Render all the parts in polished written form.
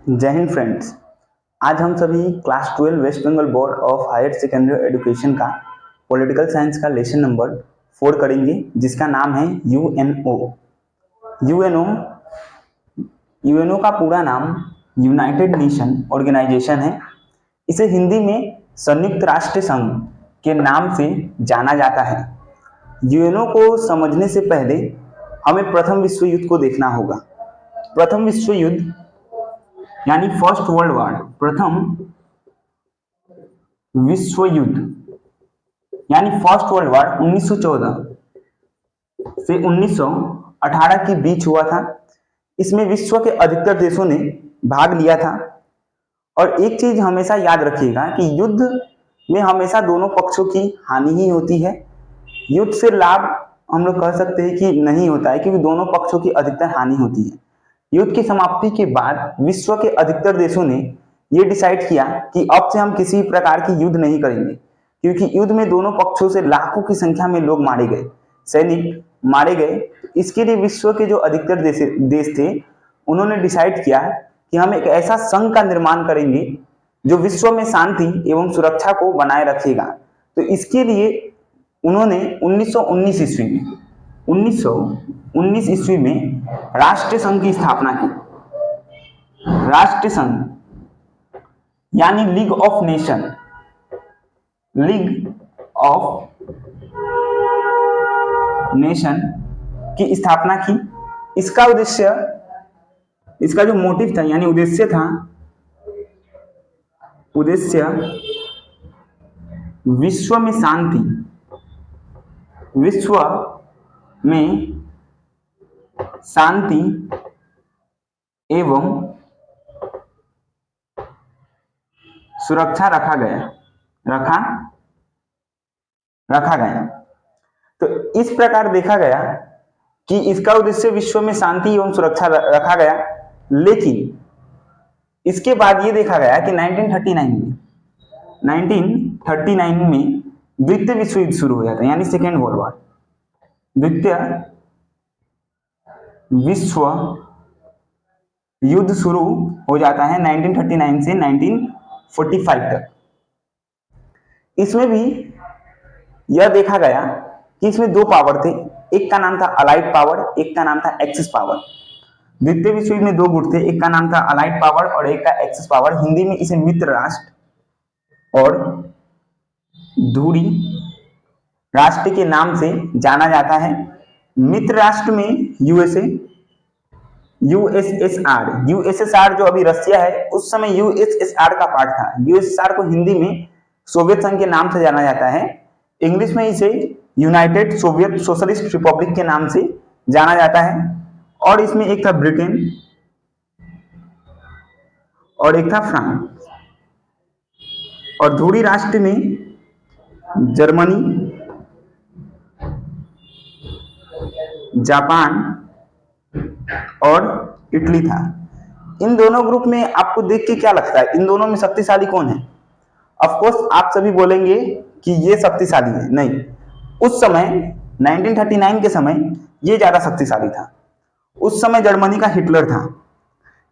जय हिंद फ्रेंड्स। आज हम सभी class 12 West Bengal board of higher secondary education का पॉलिटिकल साइंस का लेसन नंबर 4 करेंगे, जिसका नाम है यूएनओ। यूएनओ यूएनओ का पूरा नाम यूनाइटेड नेशन ऑर्गेनाइजेशन है। इसे हिंदी में संयुक्त राष्ट्र संघ के नाम से जाना जाता है। यूएनओ को समझने से पहले हमें प्रथम विश्व युद्ध को देखना होगा। प्रथम विश्व युद्ध यानी फर्स्ट वर्ल्ड वॉर, प्रथम विश्व युद्ध यानी फर्स्ट वर्ल्ड वॉर 1914 से 1918 के बीच हुआ था। इसमें विश्व के अधिकतर देशों ने भाग लिया था। और एक चीज हमेशा याद रखिएगा कि युद्ध में हमेशा दोनों पक्षों की हानि ही होती है। युद्ध से लाभ हम लोग कह सकते हैं कि नहीं होता है, क्योंकि दोनों पक्षों की अधिकतर हानि होती है। युद्ध की समाप्ति के बाद विश्व के अधिकतर देशों ने यह डिसाइड किया कि अब से हम किसी प्रकार की युद्ध नहीं करेंगे, क्योंकि युद्ध में दोनों पक्षों से लाखों की संख्या में लोग मारे गए, सैनिक मारे गए। इसके लिए विश्व के जो अधिकतर देश थे, उन्होंने डिसाइड किया कि हम एक ऐसा संघ का निर्माण करेंगे जो विश्व में शांति एवं सुरक्षा को बनाए रखेगा। तो इसके लिए उन्होंने 1919 ईस्वी में 1919 ईस्वी में राष्ट्रीय संघ की स्थापना की। राष्ट्रीय संघ यानी league of nation, league of nation की स्थापना की। इसका उद्देश्य, इसका जो मोटिव था यानी उद्देश्य था, उद्देश्य विश्व में शांति, विश्व में शांति एवं सुरक्षा रखा गया। तो इस प्रकार देखा गया कि इसका उद्देश्य विश्व में शांति एवं सुरक्षा रखा गया। लेकिन इसके बाद ये देखा गया कि 1939 में द्वितीय विश्व युद्ध शुरू हो जाता है, यानी सेकेंड वर्ल्ड वॉर। द्वितीय विश्व युद्ध शुरू हो जाता है 1939 से 1945 तक। इसमें भी यह देखा गया कि इसमें दो पावर थे, एक का नाम था अलाइड पावर, एक का नाम था एक्सिस पावर। द्वितीय विश्व युद्ध में दो गुट थे, एक का नाम था अलाइड पावर और एक का एक्सिस पावर। हिंदी में इसे मित्र राष्ट्र और धुरी राष्ट्र के नाम से जाना जाता है। मित्र राष्ट्र में यूएसएसआर जो अभी रसिया है, उस समय यूएसएसआर का पार्ट था। यूएसएसआर को हिंदी में सोवियत संघ के नाम से जाना जाता है। इंग्लिश में इसे यूनाइटेड सोवियत सोशलिस्ट रिपब्लिक के नाम से जाना जाता है। और इसमें एक था ब्रिटेन और एक था फ्रांस। और धुरी राष्ट्र में जर्मनी, जापान और इटली था। इन दोनों ग्रुप में आपको देख के क्या लगता है, इन दोनों में शक्तिशाली कौन है? ऑफ कोर्स आप सभी बोलेंगे कि ये शक्तिशाली है। नहीं, उस समय 1939 के समय ये ज्यादा शक्तिशाली था। उस समय जर्मनी का हिटलर था,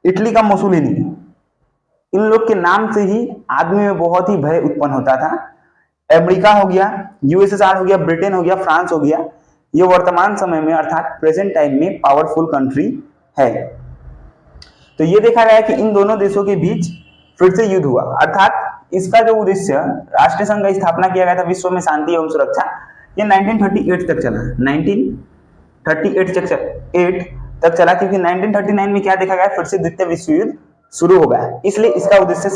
इटली का मुसोलिनी। इन लोग के नाम से ही आदमी में बहुत ही भय उत्पन्न होता था। अमेरिका हो गया, यूएसएसआर हो गया, ब्रिटेन हो गया, फ्रांस हो गया, ये वर्तमान समय में अर्थात प्रेजेंट टाइम में पावरफुल कंट्री है। तो ये देखा गया कि इन दोनों देशों के बीच फिर से युद्ध हुआ। अर्थात इसका जो उद्देश्य, राष्ट्रीय संघ का स्थापना किया गया था विश्व में शांति एवं सुरक्षा, ये 1938 तक चला। 1938 तक चला, क्योंकि 1939 में क्या देखा गया, फिर से द्वितीय विश्व युद्ध शुरू हो गया, इसलिए इसका उद्देश्य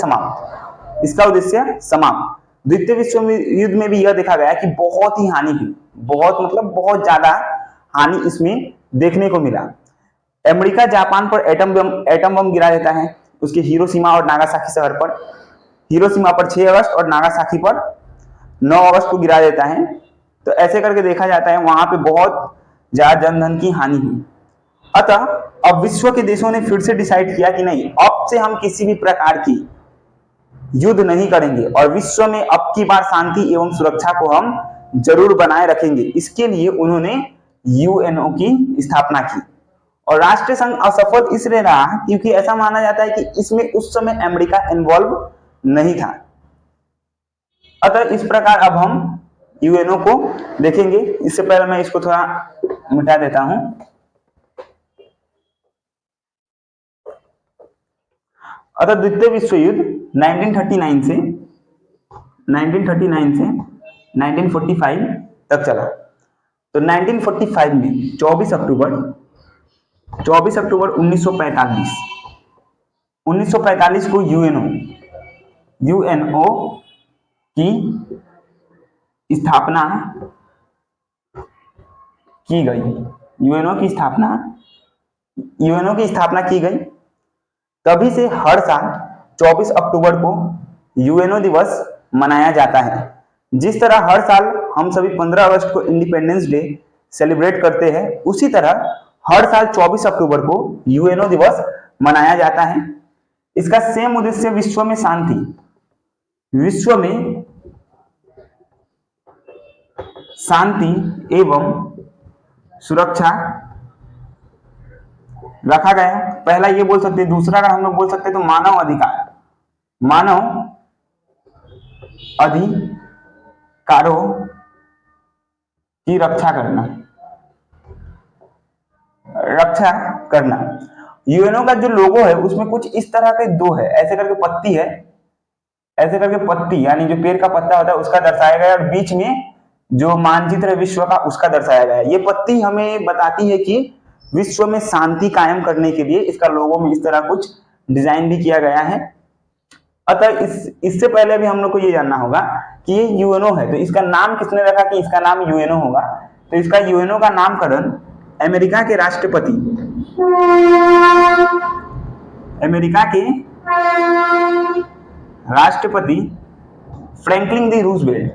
समाप्त। द्वितीय विश्व युद्ध में भी यह देखा गया कि बहुत ही हानि हुई, बहुत ज्यादा हानि इसमें देखने को मिला। अमेरिका जापान पर एटम बम गिरा देता है, उसके हिरोशिमा और नागासाकी शहर पर। हिरोशिमा पर 6 अगस्त और नागासाकी पर 9 अगस्त को गिरा देता है। तो ऐसे करके देखा जाता है वहां पे बहुत ज्यादा जनधन की हानि हुई। अतः अब विश्व के देशों ने फिर से डिसाइड किया कि नहीं, अब से हम किसी भी प्रकार की युद्ध नहीं करेंगे और विश्व में अब की बार शांति एवं सुरक्षा को हम जरूर बनाए रखेंगे। इसके लिए उन्होंने यूएनओ की स्थापना की और राष्ट्रीय संघ असफल इसलिए रहा क्योंकि ऐसा माना जाता है कि इसमें उस समय अमेरिका इन्वॉल्व नहीं था। अतः इस प्रकार अब हम यूएनओ को देखेंगे। इससे पहले मैं इसको थोड़ा मिटा देता हूं। अतः द्वितीय विश्व युद्ध 1939 से 1945 तक चला। तो 1945 में 24 अक्टूबर 1945 को यूएनओ की स्थापना की गई। यूएनओ की स्थापना की गई। तभी से हर साल 24 अक्टूबर को यूएनओ दिवस मनाया जाता है। जिस तरह हर साल हम सभी 15 अगस्त को इंडिपेंडेंस डे सेलिब्रेट करते हैं, उसी तरह हर साल 24 अक्टूबर को यूएनओ दिवस मनाया जाता है। इसका सेम उद्देश्य विश्व में शांति एवं सुरक्षा रखा गया। पहला ये बोल सकते हैं। दूसरा अगर हम लोग बोल सकते हैं तो मानव अधिकारों की रक्षा करना। यूएनओ का जो लोगो है उसमें कुछ इस तरह के दो है, ऐसे करके पत्ती है, ऐसे करके पत्ती यानी जो पेड़ का पत्ता होता है उसका दर्शाया गया, और बीच में जो मानचित्र है विश्व का उसका दर्शाया गया है। ये पत्ती हमें बताती है कि विश्व में शांति कायम करने के लिए इसका लोगो में इस तरह कुछ डिजाइन भी किया गया है। अतः इससे पहले भी हम लोग को ये जानना होगा कि ये यूएनओ है, तो इसका नाम किसने रखा कि इसका नाम यूएनओ होगा। तो इसका यूएनओ का नामकरण अमेरिका के राष्ट्रपति फ्रैंकलिन डी रूजवेल्ट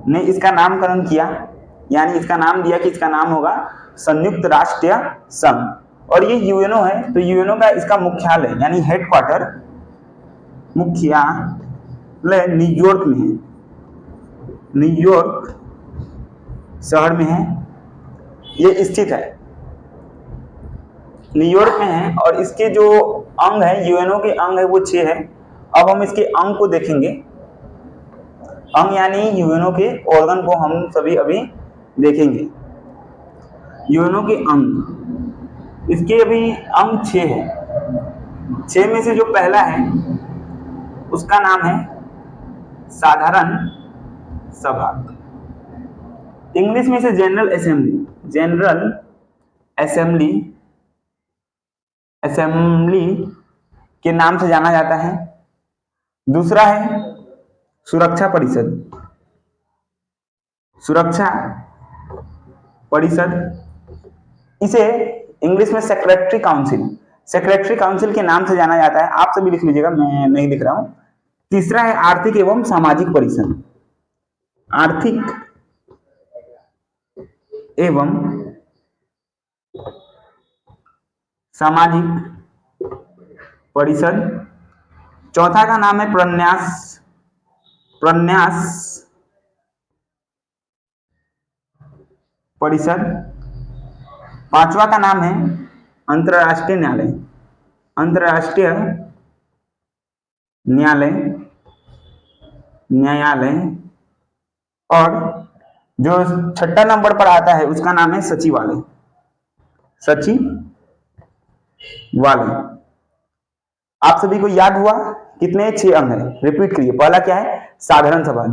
ने इसका नामकरण किया, यानी इसका नाम दिया कि इसका नाम होगा संयुक्त राष्ट्र संघ। और ये यूएनओ है, तो यूएनओ का इसका मुख्यालय यानी हेडक्वार्टर न्यूयॉर्क में है, न्यूयॉर्क शहर में है, ये स्थित है, न्यूयॉर्क में है। और इसके जो अंग है, यूएनओ के अंग है वो 6 है। अब हम इसके अंग को देखेंगे। अंग यानी यूएनओ के ऑर्गन को हम सभी अभी देखेंगे। यूएनओ के अंग, इसके अभी अंग 6 है। 6 में से जो पहला है उसका नाम है साधारण सभा, इंग्लिश में से जनरल असेंबली के नाम से जाना जाता है। दूसरा है सुरक्षा परिषद, इसे इंग्लिश में सेक्रेटरी काउंसिल के नाम से जाना जाता है। आप सभी लिख लीजिएगा, मैं नहीं लिख रहा हूं। तीसरा है आर्थिक एवं सामाजिक परिषद, चौथा का नाम है प्रन्यास परिषद। पांचवा का नाम है अंतरराष्ट्रीय न्यायालय। और जो छठा नंबर पर आता है उसका नाम है सचिवालय। आप सभी को याद हुआ कितने 6 अंग है, रिपीट करिए। पहला क्या है साधारण सभा,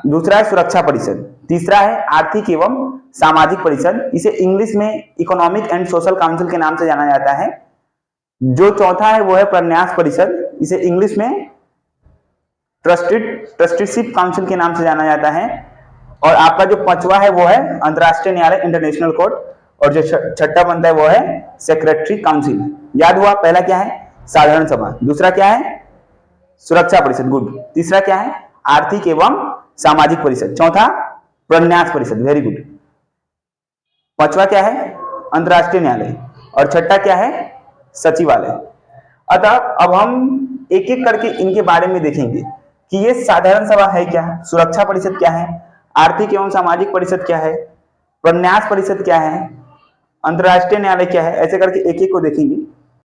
दूसरा है सुरक्षा परिषद, तीसरा है आर्थिक एवं सामाजिक परिषद, इसे इंग्लिश में इकोनॉमिक एंड सोशल काउंसिल के नाम से जाना जाता है। जो चौथा है वो है प्रन्यास परिषद, इसे इंग्लिश में ट्रस्टीशिप काउंसिल के नाम से जाना जाता है। और आपका जो पांचवा है वो है अंतरराष्ट्रीय न्यायालय इंटरनेशनल कोर्ट, और जो छठा बनता है वो है सेक्रेटरी काउंसिल। याद हुआ, पहला क्या है साधारण सभा, दूसरा क्या है सुरक्षा परिषद, गुड, तीसरा क्या है आर्थिक एवं सामाजिक परिषद, चौथा प्रन्यास परिषद, वेरी गुड, पांचवा क्या है अंतरराष्ट्रीय न्यायालय, और छठा क्या है सचिवालय। अतः अब हम एक एक करके इनके बारे में देखेंगे कि ये साधारण सभा है क्या, सुरक्षा परिषद क्या है, आर्थिक एवं सामाजिक परिषद क्या है, प्रन्यास परिषद क्या है, अंतर्राष्ट्रीय न्यायालय क्या है। ऐसे करके एक एक को देखेंगे।